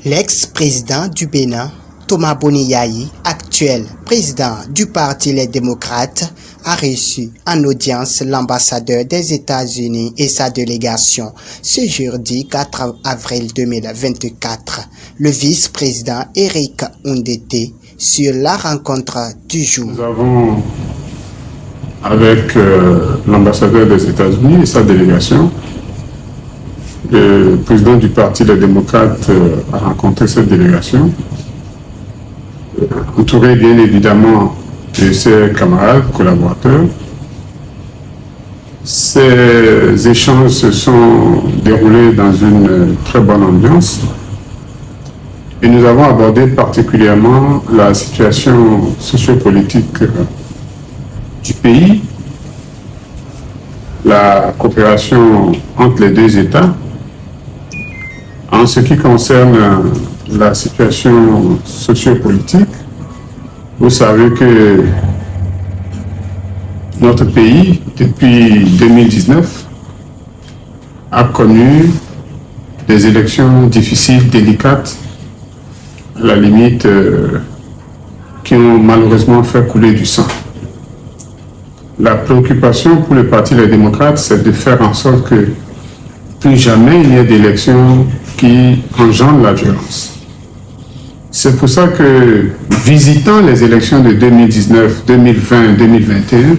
L'ex-président du Bénin, Thomas Boni Yayi, actuel président du Parti Les Démocrates, a reçu en audience l'ambassadeur des États-Unis et sa délégation ce jeudi 4 avril 2024, le vice-président Eric Ndete, sur la rencontre du jour. Nous avons, avec l'ambassadeur des États-Unis et sa délégation, le président du Parti Les Démocrates a rencontré cette délégation, entouré bien évidemment de ses camarades, collaborateurs. Ces échanges se sont déroulés dans une très bonne ambiance et nous avons abordé particulièrement la situation sociopolitique du pays, la coopération entre les deux États. En ce qui concerne la situation sociopolitique, vous savez que notre pays, depuis 2019, a connu des élections difficiles, délicates, à la limite, qui ont malheureusement fait couler du sang. La préoccupation pour le Parti Les Démocrates, c'est de faire en sorte que plus jamais il y ait d'élections qui engendrent la violence. C'est pour ça que, visitant les élections de 2019, 2020, 2021,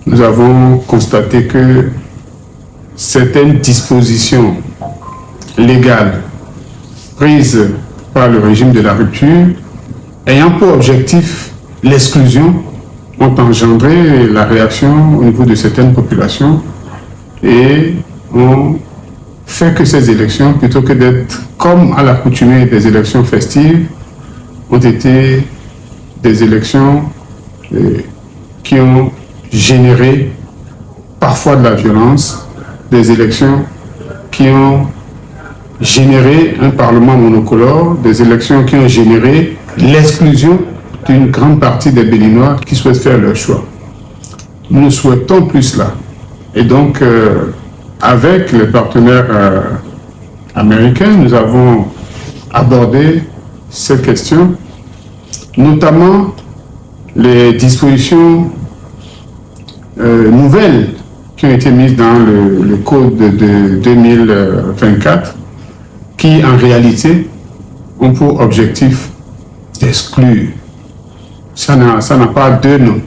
nous avons constaté que certaines dispositions légales prises par le régime de la rupture, ayant pour objectif l'exclusion, ont engendré la réaction au niveau de certaines populations et ont fait que ces élections, plutôt que d'être comme à l'accoutumée des élections festives, ont été des élections qui ont généré parfois de la violence, des élections qui ont généré un parlement monocolore, des élections qui ont généré l'exclusion d'une grande partie des Béninois qui souhaitent faire leur choix. Nous ne souhaitons plus cela. Et donc, avec les partenaires américains, nous avons abordé ces questions, notamment les dispositions nouvelles qui ont été mises dans le code de 2024, qui en réalité ont pour objectif d'exclure. Ça n'a pas deux noms.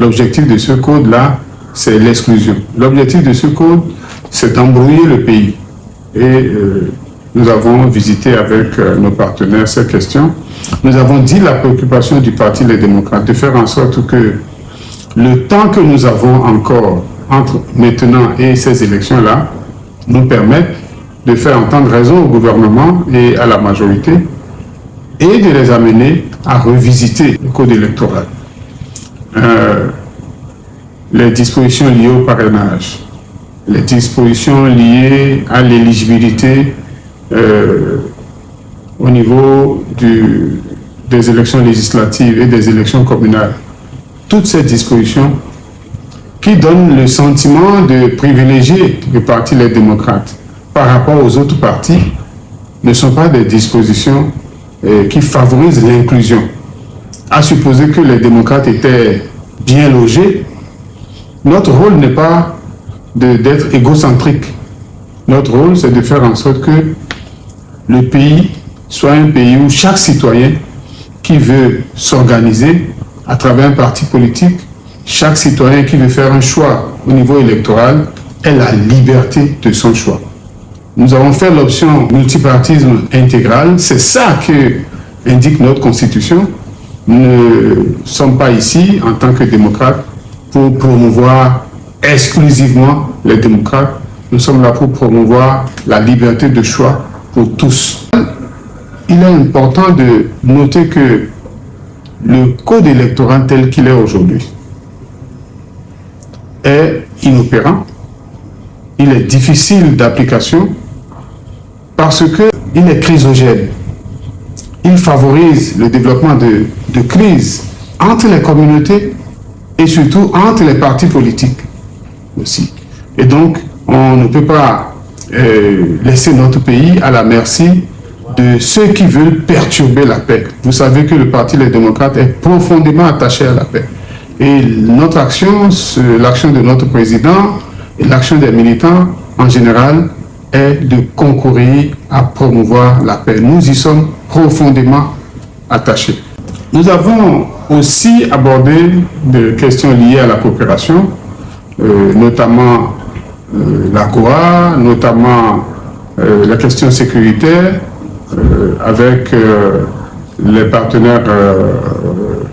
L'objectif de ce code-là, c'est l'exclusion. L'objectif de ce code, c'est d'embrouiller le pays. Et nous avons visité avec nos partenaires ces questions. Nous avons dit la préoccupation du Parti Les Démocrates de faire en sorte que le temps que nous avons encore entre maintenant et ces élections-là nous permette de faire entendre raison au gouvernement et à la majorité et de les amener à revisiter le code électoral. Les dispositions liées au parrainage, les dispositions liées à l'éligibilité au niveau des élections législatives et des élections communales. Toutes ces dispositions qui donnent le sentiment de privilégier le Parti Les Démocrates par rapport aux autres partis ne sont pas des dispositions qui favorisent l'inclusion. À supposer que les démocrates étaient bien logés, notre rôle n'est pas d'être égocentrique. Notre rôle, c'est de faire en sorte que le pays soit un pays où chaque citoyen qui veut s'organiser à travers un parti politique, chaque citoyen qui veut faire un choix au niveau électoral ait la liberté de son choix. Nous avons fait l'option multipartisme intégral, c'est ça que indique notre Constitution. Nous ne sommes pas ici en tant que démocrates pour promouvoir exclusivement les démocrates. Nous sommes là pour promouvoir la liberté de choix pour tous. Il est important de noter que le code électoral tel qu'il est aujourd'hui est inopérant, il est difficile d'application parce qu'il est chrysogène. Il favorise le développement de crises entre les communautés et surtout entre les partis politiques aussi. Et donc, on ne peut pas laisser notre pays à la merci de ceux qui veulent perturber la paix. Vous savez que le Parti Les Démocrates est profondément attaché à la paix. Et notre action, l'action de notre président et l'action des militants en général est de concourir à promouvoir la paix. Nous y sommes profondément attachés. Nous avons aussi abordé des questions liées à la coopération, notamment l'AGOA, notamment la question sécuritaire, avec les partenaires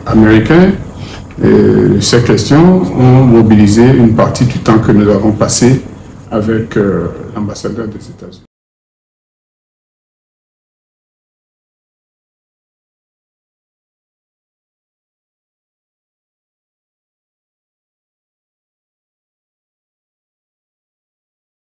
américains. Ces questions ont mobilisé une partie du temps que nous avons passé avec l'ambassadeur des États-Unis.